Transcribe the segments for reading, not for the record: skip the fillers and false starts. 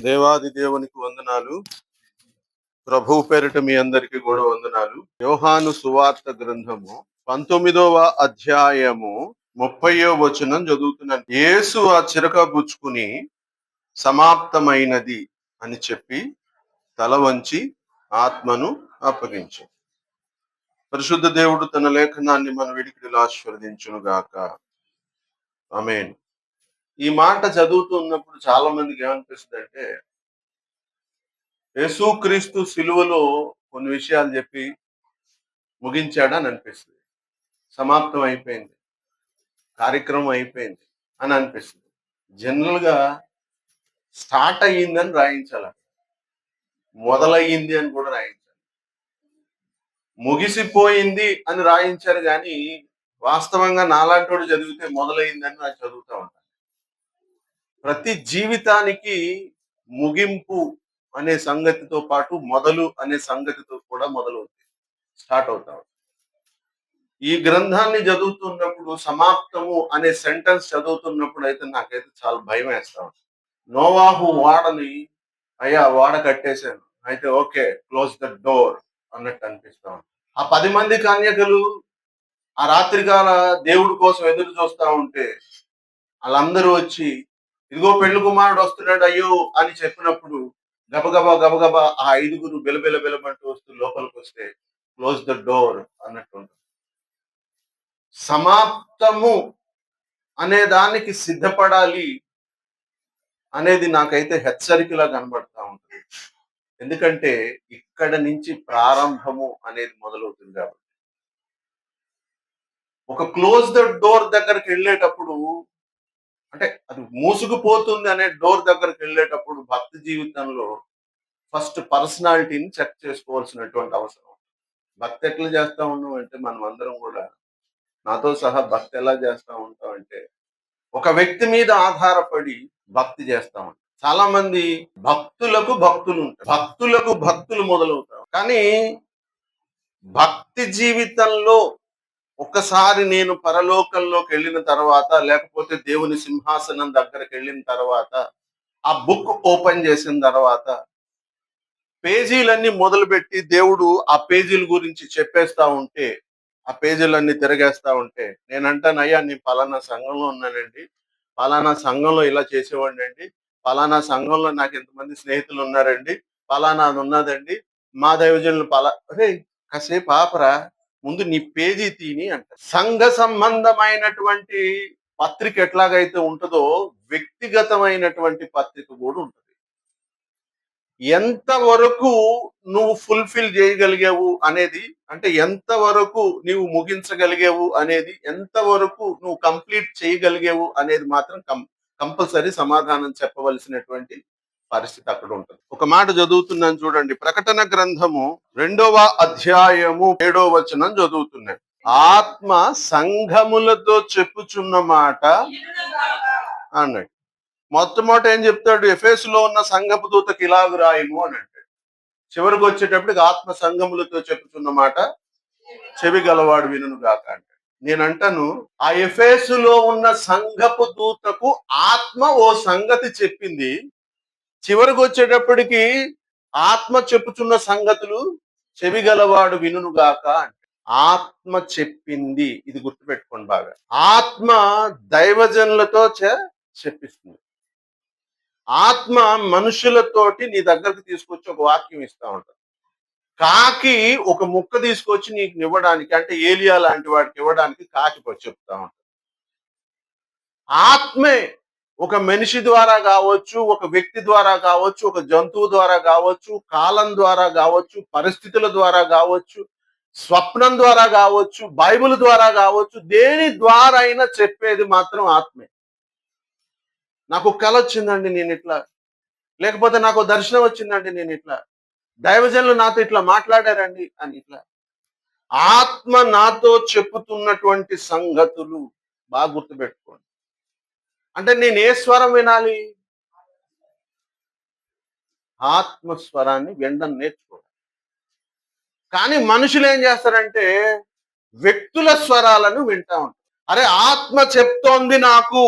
దేవాది దేవునికి వందనాలు. ప్రభువు పేరిట మీ అందరికి కూడా వందనాలు. యోహాను సువార్త గ్రంథము 19వ అధ్యాయము 30వ వచనం చదువుతున్నాను. యేసు ఆ చిరక గుచ్చుకుని సమాప్తమైనది అని చెప్పి తల వంచి ఆత్మను అప్పగించు. పరిశుద్ధ దేవుడు తన లేఖనాన్ని మన విడికిడిలో ఆశీర్వదించును గాక. ఆమేన్. ఈ మాట చదువుతున్నప్పుడు చాలా మందికి ఏమనిపిస్తుంది అంటే, యేసుక్రీస్తు సిలువలో కొన్ని విషయాలు చెప్పి ముగించాడని అనిపిస్తుంది. సమాప్తం అయిపోయింది, కార్యక్రమం అయిపోయింది అని అనిపిస్తుంది. జనరల్ గా స్టార్ట్ అయ్యిందని రాయించాల, మొదలయ్యింది అని కూడా రాయించాలి. ముగిసిపోయింది అని రాయించారు కానీ వాస్తవంగా నాలాంటి చదివితే మొదలైందని నాకు చదువుతా ఉంటాను. ప్రతి జీవితానికి ముగింపు అనే సంగతితో పాటు మొదలు అనే సంగతితో కూడా మొదలవుతుంది, స్టార్ట్ అవుతా ఉంటుంది. ఈ గ్రంథాన్ని చదువుతున్నప్పుడు సమాప్తము అనే సెంటెన్స్ చదువుతున్నప్పుడు అయితే నాకైతే చాలా భయం వేస్తా ఉంటుంది. నోవాహు వాడని అయ్యా వాడ కట్టేశాను, అయితే ఓకే క్లోజ్ ద డోర్ అన్నట్టు అనిపిస్తా ఉంది. ఆ 10 మంది కన్యకలు ఆ రాత్రికాల దేవుడి కోసం ఎదురు చూస్తా ఉంటే వాళ్ళందరూ వచ్చి ఇదిగో పెళ్లి కుమారుడు వస్తున్నాడు అయ్యో అని చెప్పినప్పుడు గబగబా గబగబా ఆ 5గురు బిలబిలబిలమంటూ వస్తూ లోపలికి వస్తే క్లోజ్ ద డోర్ అన్నట్టు ఉంటుంది. సమాప్తము అనే దానికి సిద్ధపడాలి అనేది నాకైతే హెచ్చరికలా కనబడతా ఉంటుంది. ఎందుకంటే ఇక్కడ నుంచి ప్రారంభము అనేది మొదలవుతుంది కాబట్టి. ఒక క్లోజ్ ద డోర్ దగ్గరికి వెళ్ళేటప్పుడు, అంటే అది మూసుకుపోతుంది అనే డోర్ దగ్గరికి వెళ్ళేటప్పుడు భక్తి జీవితంలో ఫస్ట్ పర్సనాలిటీని చెక్ చేసుకోవాల్సినటువంటి అవసరం. భక్తి ఎట్లా చేస్తా ఉన్నాం అంటే, మనం అందరం కూడా నాతో సహా భక్తి ఎలా చేస్తా ఉంటాం అంటే, ఒక వ్యక్తి మీద ఆధారపడి భక్తి చేస్తా ఉంటాం. చాలా మంది భక్తులు ఉంటారు, భక్తులకు భక్తులు మొదలవుతారు. కానీ భక్తి జీవితంలో ఒక్కసారి నేను పరలోకంలోకి వెళ్ళిన తర్వాత, లేకపోతే దేవుని సింహాసనం దగ్గరికి వెళ్ళిన తర్వాత, ఆ బుక్ ఓపెన్ చేసిన తర్వాత పేజీలన్నీ మొదలుపెట్టి దేవుడు ఆ పేజీల గురించి చెప్పేస్తా ఉంటే, ఆ పేజీలన్నీ తిరగేస్తా ఉంటే నేనంటాను, అయ్యా నేను పలానా సంఘంలో ఉన్నానండి, పలానా సంఘంలో ఇలా చేసేవాడిని అండి, పలానా సంఘంలో నాకు ఎంతమంది స్నేహితులు ఉన్నారండి, పలానా అది ఉన్నదండి, మా దైవజనులు అరే కాసేపు ఆపరా, ముందు నీ పేజీ తీని అంట. సంఘ సంబంధమైనటువంటి పత్రిక ఎట్లాగైతే ఉంటుందో వ్యక్తిగతమైనటువంటి పత్రిక కూడా ఉంటుంది. ఎంతవరకు నువ్వు ఫుల్ఫిల్ చేయగలిగావు అనేది, అంటే ఎంతవరకు నువ్వు ముగించగలిగావు అనేది, ఎంతవరకు నువ్వు కంప్లీట్ చేయగలిగావు అనేది మాత్రం కంపల్సరీ సమాధానం చెప్పవలసినటువంటి పరిస్థితి అక్కడ ఉంటుంది. ఒక మాట చదువుతున్నాను చూడండి. ప్రకటన గ్రంథము 2వ అధ్యాయము 7వ వచనం చదువుతున్నాను. ఆత్మ సంఘములతో చెప్పుచున్న మాట అన్నాడు. మొట్టమొదట ఏం చెప్తాడు? ఎఫెసులో ఉన్న సంఘపు దూతకి ఇలాగు రాయము అని అంటాడు. చివరికి వచ్చేటప్పటికి ఆత్మ సంఘములతో చెప్పుచున్న మాట చెవి గలవాడు వినును గాక అంటాడు. నేనంటాను, ఆ ఎఫెసులో ఉన్న సంఘపు దూతకు ఆత్మ ఓ సంగతి చెప్పింది, చివరికి వచ్చేటప్పటికి ఆత్మ చెప్పుచున్న సంగతులు చెవి గలవాడు వినును గాక అంటే. ఆత్మ చెప్పింది, ఇది గుర్తుపెట్టుకోండి బాగా. ఆత్మ దైవజనులతో చెప్పిస్తుంది. ఆత్మ మనుషులతోటి నీ దగ్గరకు తీసుకొచ్చి ఒక వాక్యం ఇస్తా ఉంటాడు. కాకి ఒక ముక్క తీసుకొచ్చి నీకు ఇవ్వడానికి, అంటే ఏలియా లాంటి వాడికి ఇవ్వడానికి కాకి చెప్తా ఉంటాడు. ఆత్మే ఒక మనిషి ద్వారా కావచ్చు, ఒక వ్యక్తి ద్వారా కావచ్చు, ఒక జంతువు ద్వారా కావచ్చు, కాలం ద్వారా కావచ్చు, పరిస్థితుల ద్వారా కావచ్చు, స్వప్నం ద్వారా కావచ్చు, బైబిల్ ద్వారా కావచ్చు, దేని ద్వారా అయినా చెప్పేది మాత్రం ఆత్మే. నాకు కళ వచ్చిందండి నేను ఇట్లా, లేకపోతే నాకు దర్శనం వచ్చిందండి నేను ఇట్లా, దైవజనులు నాతో ఇట్లా మాట్లాడారండి అని, ఇట్లా ఆత్మ నాతో చెప్పుతున్నటువంటి సంగతులు బాగా గుర్తుపెట్టుకోండి. అంటే నేను ఏ స్వరం వినాలి? ఆత్మస్వరాన్ని వినడం నేర్చుకోవాలి. కానీ మనుషులు ఏం చేస్తారంటే వ్యక్తుల స్వరాలను వింటా ఉంటారు. అరే ఆత్మ చెప్తోంది నాకు,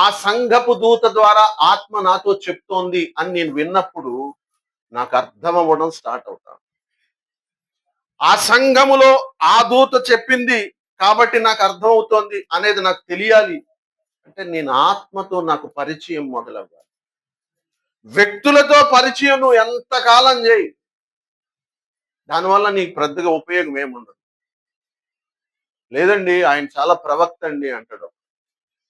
ఆ సంఘపు దూత ద్వారా ఆత్మ నాతో చెప్తోంది అని నేను విన్నప్పుడు నాకు అర్థం అవ్వడం స్టార్ట్ అవుతాను. ఆ సంఘములో ఆ దూత చెప్పింది కాబట్టి నాకు అర్థం అవుతోంది అనేది నాకు తెలియాలి అంటే నేను ఆత్మతో నాకు పరిచయం మొదలవ్వాలి. వ్యక్తులతో పరిచయం నువ్వు ఎంతకాలం చేయి, దానివల్ల నీకు పెద్దగా ఉపయోగం ఏముండదు. లేదండి ఆయన చాలా ప్రవక్త అండి అంటాడు,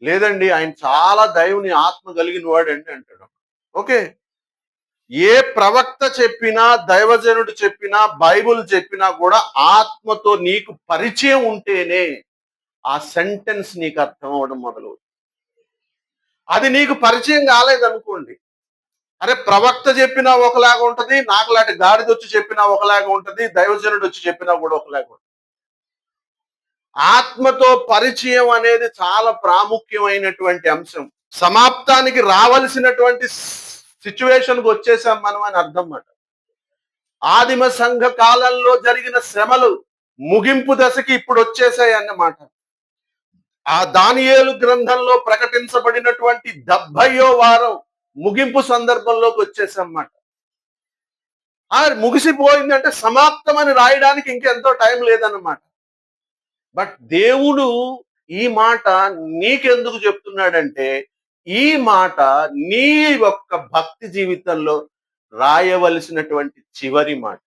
లేదండి ఆయన చాలా దైవుని ఆత్మ కలిగిన వాడండి అంటాడు. ఓకే, ఏ ప్రవక్త చెప్పినా, దైవజనుడు చెప్పినా, బైబుల్ చెప్పినా కూడా ఆత్మతో నీకు పరిచయం ఉంటేనే ఆ సెంటెన్స్ నీకు అర్థం అవడం మొదలవుతుంది. అది నీకు పరిచయం కాలేదనుకోండి, అరే ప్రవక్త చెప్పినా ఒకలాగా ఉంటది, నాకులాంటి గాడిద వచ్చి చెప్పినా ఒకలాగా ఉంటది, దైవజనుడు వచ్చి చెప్పినా కూడా ఒకలాగా ఉంటది. ఆత్మతో పరిచయం అనేది చాలా ప్రాముఖ్యమైనటువంటి అంశం. సమాప్తానికి రావలసినటువంటి సిచ్యువేషన్కి వచ్చేసాం మనం అని అర్థం మాట. ఆదిమ సంఘ కాలంలో జరిగిన శ్రమలు ముగింపు దశకి ఇప్పుడు వచ్చేసాయి అన్నమాట. ఆ దానియేలు గ్రంథంలో ప్రకటించబడినటువంటి 70వ వారం ముగింపు సందర్భంలోకి వచ్చేసామన్నమాట. ముగిసిపోయిందంటే సమాప్తమని రాయడానికి ఇంకెంతో టైం లేదన్నమాట. బట్ దేవుడు ఈ మాట నీకెందుకు చెప్తున్నాడంటే, ఈ మాట నీ యొక్క భక్తి జీవితంలో రాయవలసినటువంటి చివరి మాట.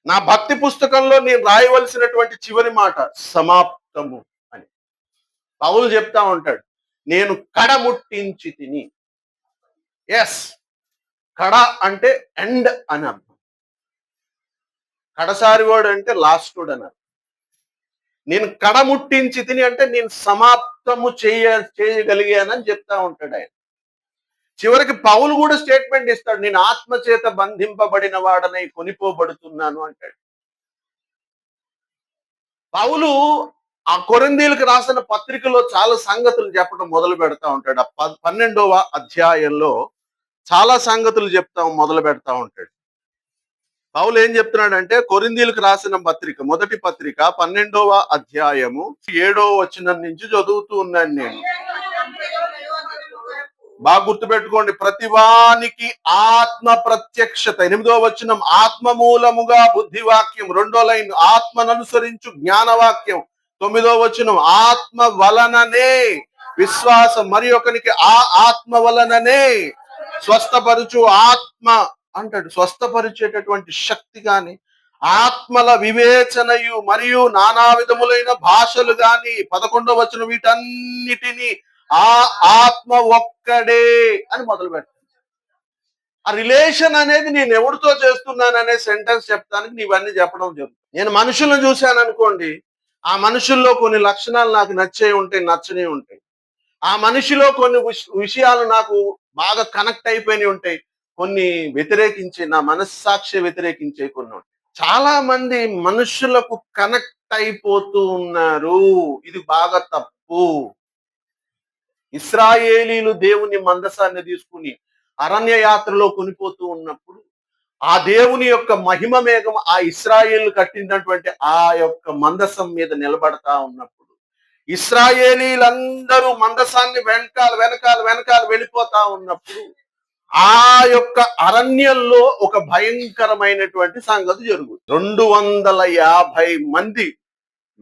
నా భక్తి పుస్తకంలో నేను రాయవలసినటువంటి చివరి మాట సమాప్తము అని పౌలు చెప్తా ఉంటాడు. నేను కడముట్టించి తిని. ఎస్, కడ అంటే ఎండ్ అని అర్థం. కడసారి వాడు అంటే లాస్ట్ వాడు అని అర్థం. నేను కడముట్టించి తిని అంటే నేను సమాప్తము చేయగలిగానని చెప్తా ఉంటాడు ఆయన. చివరికి పౌలు కూడా స్టేట్మెంట్ ఇస్తాడు, నేను ఆత్మచేత బంధింపబడిన వాడనై కొనిపోబడుతున్నాను అంటాడు. పౌలు ఆ కొరింథీయులకు రాసిన పత్రికలో చాలా సంగతులు చెప్పడం మొదలు పెడతా ఉంటాడు. ఆ 12వ అధ్యాయంలో చాలా సంగతులు మొదలు పెడతా ఉంటాడు. పౌలు ఏం చెప్తున్నాడంటే, కొరింథీయులకు రాసిన పత్రిక, మొదటి పత్రిక 12వ అధ్యాయము 7వ వచనం నుంచి చదువుతూ ఉన్నాను నేను. బాగా గుర్తుపెట్టుకోండి, ప్రతివానికి ఆత్మ ప్రత్యక్షత. 8వ వచనం ఆత్మ మూలముగా బుద్ధివాక్యం. 2వ లైన్ ఆత్మను అనుసరించు జ్ఞానవాక్యం. 9వ వచనం ఆత్మ వలననే విశ్వాసం, మరి ఒకనికి ఆ ఆత్మ వలననే స్వస్థపరుచు ఆత్మ అంటాడు. స్వస్థపరిచేటటువంటి శక్తి గాని, ఆత్మల వివేచనయు మరియు నానా విధములైన భాషలు గాని. 11వ వచనం వీటన్నిటినీ ఆ ఆత్మ ఒక్కడే అని మొదలు పెడతాను. ఆ రిలేషన్ అనేది నేను ఎవరితో చేస్తున్నాను అనే సెంటెన్స్ చెప్తానికి ఇవన్నీ చెప్పడం జరుగుతుంది. నేను మనుషులను చూశాను అనుకోండి, ఆ మనుషుల్లో కొన్ని లక్షణాలు నాకు నచ్చే ఉంటాయి, నచ్చనే ఉంటాయి. ఆ మనిషిలో కొన్ని విషయాలు నాకు బాగా కనెక్ట్ అయిపోయి ఉంటాయి, కొన్ని వ్యతిరేకించే, నా మనస్సాక్షి వ్యతిరేకించే కొన్ని ఉంటాయి. చాలా మంది మనుషులకు కనెక్ట్ అయిపోతూ ఉన్నారు, ఇది బాగా తప్పు. ఇశ్రాయేలీలు దేవుని మందసాన్ని తీసుకుని అరణ్య యాత్రలో కొనిపోతూ ఉన్నప్పుడు ఆ దేవుని యొక్క మహిమ మేఘం ఆ ఇశ్రాయేలు కట్టినటువంటి ఆ యొక్క మందసం మీద నిలబడతా ఉన్నప్పుడు ఇశ్రాయేలీలందరూ మందసాన్ని వెనకాల వెళ్ళిపోతా ఉన్నప్పుడు ఆ యొక్క అరణ్యంలో ఒక భయంకరమైనటువంటి సంగతి జరుగుతుంది. 250 మంది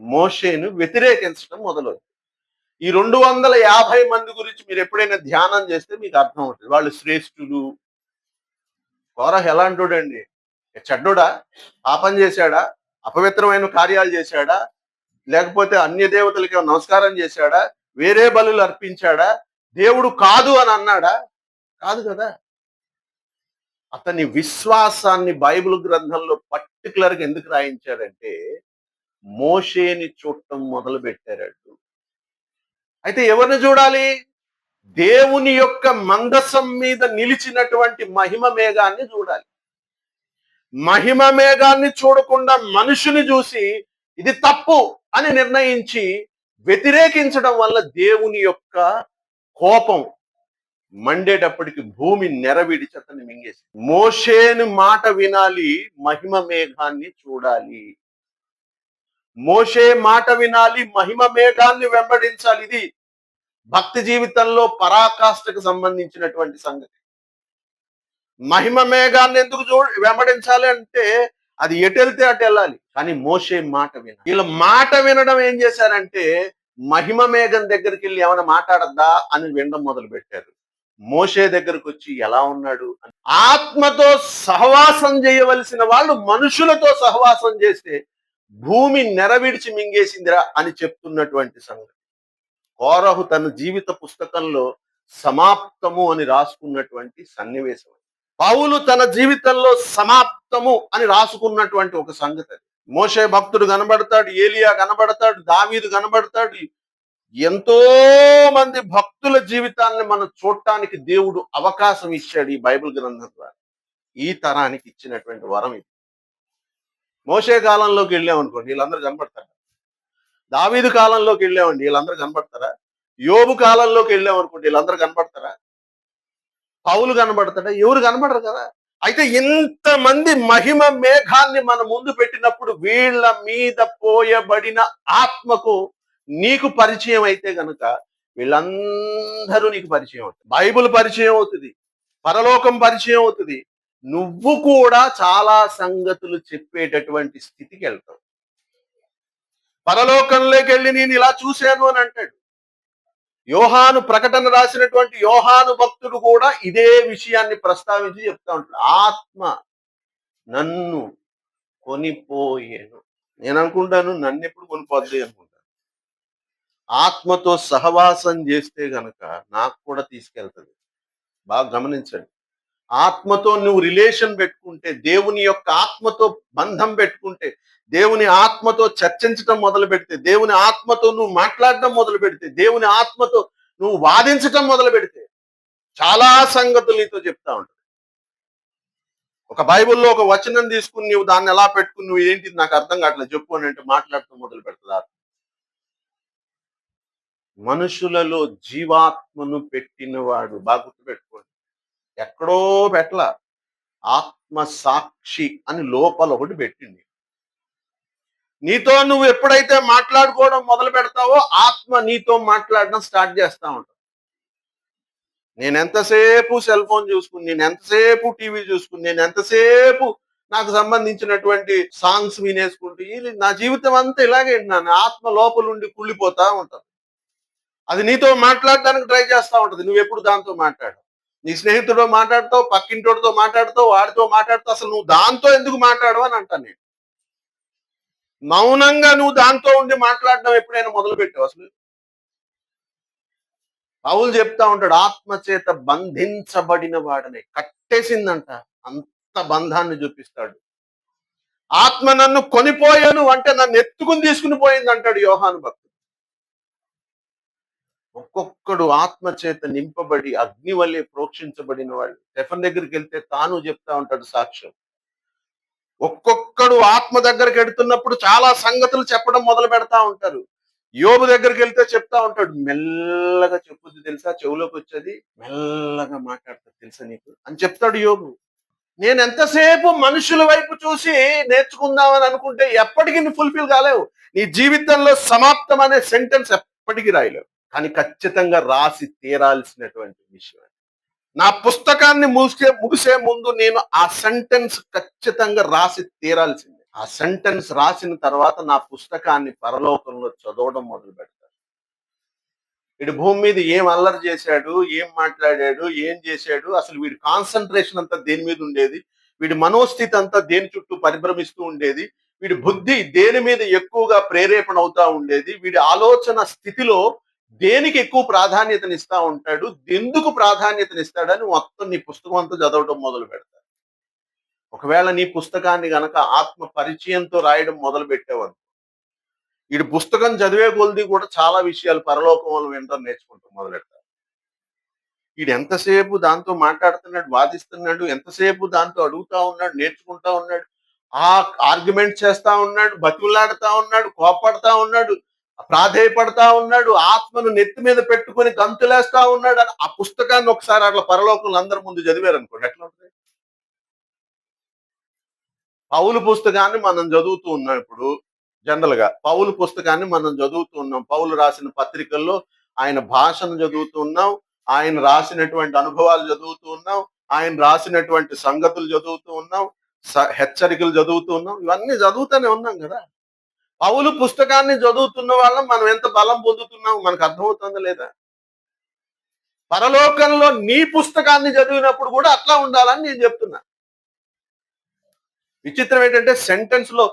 మోషేను వ్యతిరేకించడం మొదలవుతుంది. ఈ 250 మంది గురించి మీరు ఎప్పుడైనా ధ్యానం చేస్తే మీకు అర్థం అవుతుంది. వాళ్ళు శ్రేష్ఠులు. కోరహ్ ఎలాంటోడండి? చెడ్డోడా? పాపం చేశాడా? అపవిత్రమైన కార్యాలు చేశాడా? లేకపోతే అన్య దేవతలకి నమస్కారం చేశాడా? వేరే బలులు అర్పించాడా? దేవుడు కాదు అని అన్నాడా? కాదు కదా. అతని విశ్వాసాన్ని బైబిల్ గ్రంథంలో పర్టికులర్గా ఎందుకు రాయించాడంటే, మోషేని చూడటం మొదలు పెట్టారు. అయితే ఎవరిని చూడాలి? దేవుని యొక్క మందసం మీద నిలిచినటువంటి మహిమ మేఘాన్ని చూడాలి. మహిమ మేఘాన్ని చూడకుండా మనుషుని చూసి ఇది తప్పు అని నిర్ణయించి వ్యతిరేకించడం వల్ల దేవుని యొక్క కోపం మండేటప్పటికి భూమి నెరవిడిచి అతన్ని మింగేసి. మోషేని మాట వినాలి, మహిమ మేఘాన్ని చూడాలి. మోషే మాట వినాలి, మహిమ మేఘాన్ని వెంబడించాలి. ఇది భక్తి జీవితంలో పరాకాష్ఠకు సంబంధించినటువంటి సంగతి. మహిమ మేఘాన్ని ఎందుకు వెంబడించాలి అంటే అది ఎటెళ్తే అటు వెళ్ళాలి. కానీ మోషే మాట వీళ్ళ మాట వినడం ఏం చేశారంటే మహిమ మేఘం దగ్గరికి వెళ్ళి ఏమైనా మాట్లాడద్దా అని వినడం మొదలు పెట్టారు. మోషే దగ్గరకు వచ్చి ఎలా ఉన్నాడు, ఆత్మతో సహవాసం చేయవలసిన వాళ్ళు మనుషులతో సహవాసం చేస్తే భూమి నెరవిడిచి మింగేసిందిరా అని చెప్తున్నటువంటి సంగతి. కోరహు తన జీవిత పుస్తకంలో సమాప్తము అని రాసుకున్నటువంటి సన్నివేశం. పౌలు తన జీవితంలో సమాప్తము అని రాసుకున్నటువంటి ఒక సంగతి. మోషే భక్తుడు కనబడతాడు, ఏలియా కనబడతాడు, దావీదు కనబడతాడు. ఎంతో మంది భక్తుల జీవితాన్ని మనం చూడటానికి దేవుడు అవకాశం ఇచ్చాడు ఈ బైబిల్ గ్రంథం ద్వారా. ఈ తరానికి ఇచ్చినటువంటి వరం ఇది. మోషే కాలంలోకి వెళ్ళామనుకోండి వీళ్ళందరూ కనబడతారు. దావీదు కాలంలోకి వెళ్ళామండి వీళ్ళందరూ కనబడతారా? యోబు కాలంలోకి వెళ్ళామనుకోండి వీళ్ళందరూ కనబడతారా? పౌలు కనబడతాడా? ఎవరు కనబడరు కదా. అయితే ఇంతమంది మహిమ మేఘాన్ని మన ముందు పెట్టినప్పుడు వీళ్ళ మీద పోయబడిన ఆత్మకు నీకు పరిచయం అయితే గనుక వీళ్ళందరూ నీకు పరిచయం అవుతుంది. బైబిల్ పరిచయం అవుతుంది, పరలోకం పరిచయం అవుతుంది. నువ్వు కూడా చాలా సంగతులు చెప్పేటటువంటి స్థితికి వెళ్తావు. పరలోకంలోకి వెళ్ళి నేను ఇలా చూశాను అని అంటాడు. యోహాను ప్రకటన రాసినటువంటి యోహాను భక్తుడు కూడా ఇదే విషయాన్ని ప్రస్తావించి చెప్తా ఉంటాడు. ఆత్మ నన్ను కొనిపోయేను. నేను అనుకుంటాను నన్ను ఎప్పుడు కొనిపోద్ది అనుకుంటాను. ఆత్మతో సహవాసం చేస్తే గనక నాకు కూడా తీసుకెళ్తుంది. బాగా గమనించండి. ఆత్మతో నువ్వు రిలేషన్ పెట్టుకుంటే, దేవుని యొక్క ఆత్మతో బంధం పెట్టుకుంటే, దేవుని ఆత్మతో చర్చించడం మొదలు పెడితే, దేవుని ఆత్మతో నువ్వు మాట్లాడడం మొదలు పెడితే, దేవుని ఆత్మతో నువ్వు వాదించటం మొదలు పెడితే చాలా సంగతులు నీతో చెప్తా ఉంటాయి. ఒక బైబిల్లో ఒక వచనం తీసుకుని నువ్వు దాన్ని ఎలా పెట్టుకుని నువ్వు ఏంటి నాకు అర్థం కావట్లేదు చెప్పు అని అంటే మాట్లాడటం మొదలు పెడతారు. మనుషులలో జీవాత్మను పెట్టినవాడు, బాగా గుర్తుపెట్టుకోండి, ఎక్కడో పెట్టల, ఆత్మ సాక్షి అని లోపల ఒకటి పెట్టింది. నీతో నువ్వు ఎప్పుడైతే మాట్లాడుకోవడం మొదలు పెడతావో ఆత్మ నీతో మాట్లాడడం స్టార్ట్ చేస్తా ఉంటావు. నేను ఎంతసేపు సెల్ ఫోన్ చూసుకుని, నేను ఎంతసేపు టీవీ చూసుకుని, నేను ఎంతసేపు నాకు సంబంధించినటువంటి సాంగ్స్ వినేసుకుంటూ నా జీవితం అంతా ఇలాగే నా ఆత్మ లోపల ఉండి కుళ్ళిపోతా ఉంటాను. అది నీతో మాట్లాడడానికి ట్రై చేస్తా ఉంటది. నువ్వు ఎప్పుడు దాంతో మాట్లాడు. నీ స్నేహితుడితో మాట్లాడతావు, పక్కింటోడితో మాట్లాడతావు, వాడితో మాట్లాడతావు. అసలు నువ్వు దాంతో ఎందుకు మాట్లాడవు అని అంటాను నేను. మౌనంగా నువ్వు దాంతో ఉండి మాట్లాడడం ఎప్పుడైనా మొదలు పెట్టావు? అసలు పౌలు చెప్తా ఉంటాడు, ఆత్మ చేత బంధించబడిన వాడని కట్టేసిందంట. అంత బంధాన్ని చూపిస్తాడు. ఆత్మ నన్ను కొనిపోయాను అంటే నన్ను ఎత్తుకుని తీసుకుని పోయింది అంటాడు యోహాను భక్తుడు. ఒక్కొక్కడు ఆత్మ చేత నింపబడి అగ్ని వల్లే ప్రోక్షించబడిన వాళ్ళు. స్టెఫన్ దగ్గరికి వెళ్తే తాను చెప్తా ఉంటాడు సాక్ష్యం. ఒక్కొక్కడు ఆత్మ దగ్గరికి వెళ్తున్నప్పుడు చాలా సంగతులు చెప్పడం మొదలు పెడతా ఉంటారు. యోబు దగ్గరికి వెళ్తే చెప్తా ఉంటాడు, మెల్లగా చెప్పుద్ది తెలుసా, చెవులోకి వచ్చేది మెల్లగా మాట్లాడుతుంది తెలుసా నీకు అని చెప్తాడు యోబు. నేను ఎంతసేపు మనుషుల వైపు చూసి నేర్చుకుందామని అనుకుంటే ఎప్పటికీ నువ్వు ఫుల్ఫిల్ కాలేవు. నీ జీవితంలో సమాప్తం అనే సెంటెన్స్ ఎప్పటికీ రాయలేవు. కానీ ఖచ్చితంగా రాసి తీరాల్సినటువంటి విషయం. నా పుస్తకాన్ని ముగిసే ముందు నేను ఆ సెంటెన్స్ ఖచ్చితంగా రాసి తీరాల్సిందే. ఆ సెంటెన్స్ రాసిన తర్వాత నా పుస్తకాన్ని పరలోకంలో చదవడం మొదలు పెడతాను. వీడి భూమి మీద ఏం అల్లరి చేశాడు, ఏం మాట్లాడాడు, ఏం చేశాడు, అసలు వీడి కాన్సన్ట్రేషన్ అంతా దేని మీద ఉండేది, వీడి మనోస్థితి అంతా దేని చుట్టూ పరిభ్రమిస్తూ ఉండేది, వీడి బుద్ధి దేని మీద ఎక్కువగా ప్రేరేపణ అవుతా ఉండేది, వీడి ఆలోచన స్థితిలో దేనికి ఎక్కువ ప్రాధాన్యతనిస్తా ఉంటాడు, ఎందుకు ప్రాధాన్యతనిస్తాడని మొత్తం నీ పుస్తకం అంతా చదవడం మొదలు పెడతాడు. ఒకవేళ నీ పుస్తకాన్ని గనక ఆత్మ పరిచయంతో రాయడం మొదలు పెట్టేవాడు, వీడి పుస్తకం చదివే కొలది కూడా చాలా విషయాలు పరలోకం వాళ్ళు వినడం నేర్చుకుంటూ మొదలెడతారు. వీడు ఎంతసేపు దాంతో మాట్లాడుతున్నాడు, వాదిస్తున్నాడు, ఎంతసేపు దాంతో అడుగుతా ఉన్నాడు, నేర్చుకుంటా ఉన్నాడు, ఆ ఆర్గ్యుమెంట్ చేస్తా ఉన్నాడు, బతిమలాడుతా ఉన్నాడు, కోపడతా ఉన్నాడు, ప్రాధేయపడతా ఉన్నాడు, ఆత్మను నెత్తి మీద పెట్టుకుని గంతులేస్తా ఉన్నాడు అని ఆ పుస్తకాన్ని ఒకసారి అట్లా పరలోకంలో అందరి ముందు చదివారు అనుకోండి, ఎట్లా ఉంటుంది? పౌలు పుస్తకాన్ని మనం చదువుతూ ఉన్నాం. ఇప్పుడు జనరల్ గా పౌలు పుస్తకాన్ని మనం చదువుతూ ఉన్నాం. పౌలు రాసిన పత్రికల్లో ఆయన భాషను చదువుతూ ఉన్నాం, ఆయన రాసినటువంటి అనుభవాలు చదువుతూ ఉన్నాం, ఆయన రాసినటువంటి సంగతులు చదువుతూ ఉన్నాం, హెచ్చరికలు చదువుతూ ఉన్నాం, ఇవన్నీ చదువుతూనే ఉన్నాం కదా. పౌలు పుస్తకాన్ని చదువుతున్న వాళ్ళం మనం ఎంత బలం పొందుతున్నాం మనకు అర్థమవుతుందా లేదా? పరలోకంలో నీ పుస్తకాన్ని చదివినప్పుడు కూడా అట్లా ఉండాలని నేను చెప్తున్నా. విచిత్రం ఏంటంటే సెంటెన్స్ లో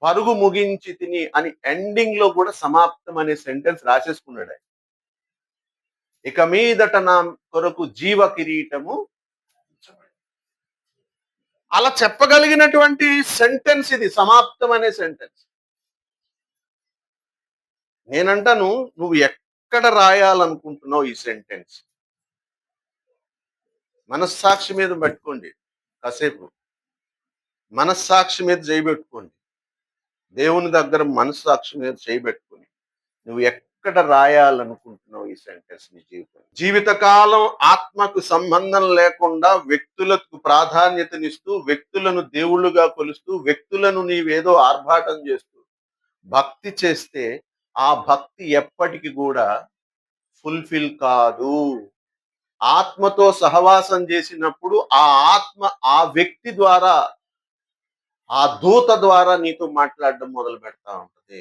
పరుగు ముగించి తిని అని ఎండింగ్ లో కూడా సమాప్తం అనే సెంటెన్స్ రాసేసుకున్నాడు ఆయన. ఇక మీదట నా కొరకు జీవ కిరీటము, అలా చెప్పగలిగినటువంటి సెంటెన్స్ ఇది, సమాప్తం అనే సెంటెన్స్. నేనంటాను, నువ్వు ఎక్కడ రాయాలనుకుంటున్నావు ఈ సెంటెన్స్? మనస్సాక్షి మీద పెట్టుకోండి, కాసేపు మనస్సాక్షి మీద చేయబెట్టుకోండి, దేవుని దగ్గర మనస్సాక్షి మీద చేయబెట్టుకుని నువ్వు ఎక్కడ రాయాలనుకుంటున్నావు ఈ సెంటెన్స్ నీ జీవితకాలం ఆత్మకు సంబంధం లేకుండా వ్యక్తులకు ప్రాధాన్యతనిస్తూ, వ్యక్తులను దేవుళ్ళుగా కొలుస్తూ, వ్యక్తులను నీవేదో ఆర్భాటం చేస్తూ భక్తి చేస్తే ఆ భక్తి ఎప్పటికి కూడా ఫుల్ఫిల్ కాదు. ఆత్మతో సహవాసం చేసినప్పుడు ఆ ఆత్మ ఆ వ్యక్తి ద్వారా, ఆ దూత ద్వారా నీతో మాట్లాడడం మొదలు పెడతా ఉంటది.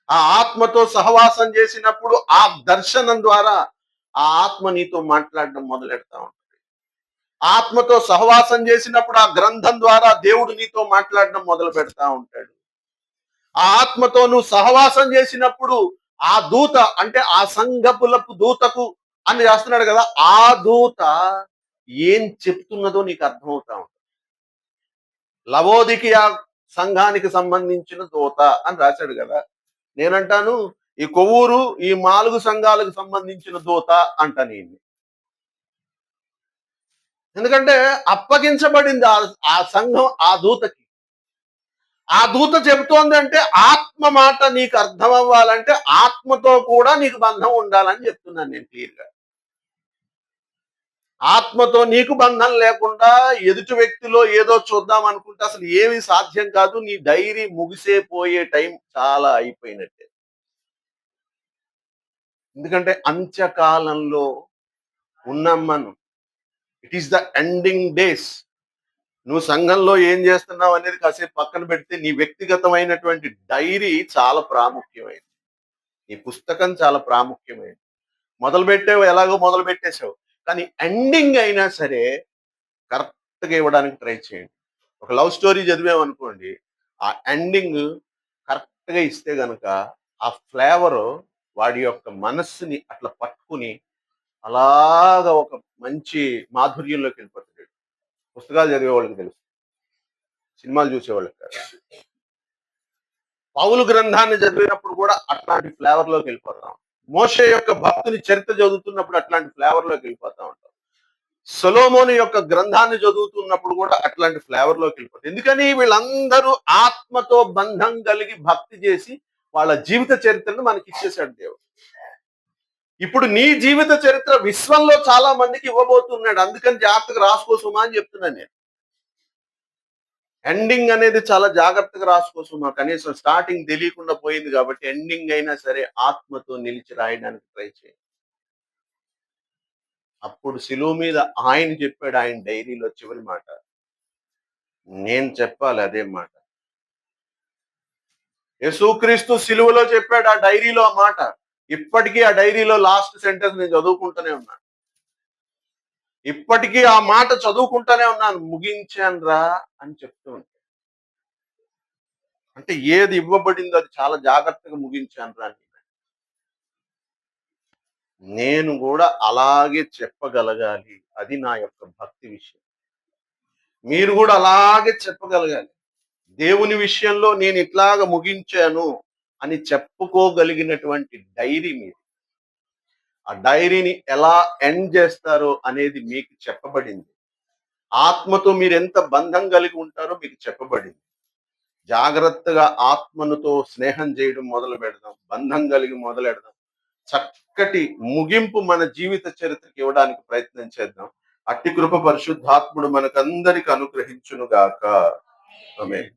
ఆ ఆత్మతో సహవాసం చేసినప్పుడు ఆ దర్శనం ద్వారా ఆ ఆత్మ నీతో మాట్లాడడం మొదలెడతా ఉంటది. ఆత్మతో సహవాసం చేసినప్పుడు ఆ గ్రంథం ద్వారా దేవుడు నీతో మాట్లాడడం మొదలు పెడతా ఉంటాడు. ఆ ఆత్మతో నువ్వు సహవాసం చేసినప్పుడు ఆ దూత, అంటే ఆ సంఘపులపు దూతకు అని రాస్తున్నాడు కదా, ఆ దూత ఏం చెప్తున్నదో నీకు అర్థమవుతా ఉంటుంది. లవోదికియా సంఘానికి సంబంధించిన దూత అని రాశాడు కదా. నేనంటాను, ఈ కొవ్వూరు ఈ 4 సంఘాలకు సంబంధించిన దూత అంట నేను. ఎందుకంటే అప్పగించబడింది ఆ సంఘం ఆ దూతకి. ఆ దూత చెబుతోంది అంటే ఆత్మ మాట నీకు అర్థం అవ్వాలంటే ఆత్మతో కూడా నీకు బంధం ఉండాలని చెప్తున్నాను నేను క్లియర్గా. ఆత్మతో నీకు బంధం లేకుండా ఎదుటి వ్యక్తిలో ఏదో చూద్దాం అనుకుంటే అసలు ఏమి సాధ్యం కాదు. నీ డైరీ ముగిసే పోయే టైం చాలా అయిపోయినట్టే. ఎందుకంటే అంత్యకాలంలో ఉన్నాం మనం. It is the ending days. నువ్వు సంఘంలో ఏం చేస్తున్నావు అనేది కాసేపు పక్కన పెడితే నీ వ్యక్తిగతమైనటువంటి డైరీ చాలా ప్రాముఖ్యమైనది. నీ పుస్తకం చాలా ప్రాముఖ్యమైనది. మొదలు పెట్టావు, ఎలాగో మొదలు పెట్టేశావు, కానీ ఎండింగ్ అయినా సరే కరెక్ట్గా ఇవ్వడానికి ట్రై చేయండి. ఒక లవ్ స్టోరీ చదివామనుకోండి, ఆ ఎండింగ్ కరెక్ట్గా ఇస్తే గనక ఆ ఫ్లేవర్ వాడి యొక్క మనస్సుని అట్లా పట్టుకుని అలాగా ఒక మంచి మాధుర్యంలోకి వెళ్ళిపోతాడు. పుస్తకాలు చదివే వాళ్ళకి తెలుసు, సినిమాలు చూసేవాళ్ళకి కాదు. పౌలు గ్రంథాన్ని చదివినప్పుడు కూడా అట్లాంటి ఫ్లేవర్ లోకి వెళ్ళిపోతాం. మోషే యొక్క భక్తుని చరిత్ర చదువుతున్నప్పుడు అట్లాంటి ఫ్లేవర్ లోకి వెళ్ళిపోతా ఉంటాం. సొలొమోను యొక్క గ్రంథాన్ని చదువుతున్నప్పుడు కూడా అట్లాంటి ఫ్లేవర్ లోకి వెళ్ళిపోతాం. ఎందుకని వీళ్ళందరూ ఆత్మతో బంధం కలిగి భక్తి చేసి వాళ్ళ జీవిత చరిత్రను మనకి ఇచ్చేశాడు దేవుడు. ఇప్పుడు నీ జీవిత చరిత్ర విశ్వంలో చాలా మందికి ఇవ్వబోతున్నాడు. అందుకని జాగ్రత్తగా రాసుకోసుమా అని చెప్తున్నాను నేను. ఎండింగ్ అనేది చాలా జాగ్రత్తగా రాసుకోసుమా. కనీసం స్టార్టింగ్ తెలియకుండా పోయింది కాబట్టి ఎండింగ్ అయినా సరే ఆత్మతో నిలిచి రాయడానికి ట్రై చేయండి. అప్పుడు శిలువ మీద ఆయన చెప్పాడు, ఆయన డైరీలో చివరి మాట, నేను చెప్పాలి అదే మాట. యేసుక్రీస్తు శిలువలో చెప్పాడు ఆ డైరీలో ఆ మాట. ఇప్పటికీ ఆ డైరీలో లాస్ట్ సెంటెన్స్ నేను చదువుకుంటూనే ఉన్నాను. ఇప్పటికీ ఆ మాట చదువుకుంటూనే ఉన్నాను, ముగించాను రా అని చెప్తూ ఉంటాను. అంటే ఏది ఇవ్వబడిందో అది చాలా జాగ్రత్తగా ముగించాను రా. నేను కూడా అలాగే చెప్పగలగాలి. అది నా యొక్క భక్తి విషయం. మీరు కూడా అలాగే చెప్పగలగాలి. దేవుని విషయంలో నేను ఇట్లాగా ముగించాను అని చెప్పుకోగలిగినటువంటి డైరీ మీరు. ఆ డైరీని ఎలా ఎండ్ చేస్తారో అనేది మీకు చెప్పబడింది. ఆత్మతో మీరు ఎంత బంధం కలిగి ఉంటారో మీకు చెప్పబడింది. జాగ్రత్తగా ఆత్మనుతో స్నేహం చేయడం మొదలు పెడదాం, బంధం కలిగి మొదలెడదాం. చక్కటి ముగింపు మన జీవిత చరిత్రకి ఇవ్వడానికి ప్రయత్నం చేద్దాం. అట్టి కృప పరిశుద్ధాత్ముడు మనకందరికి అనుగ్రహించును గాక. ఆమేన్.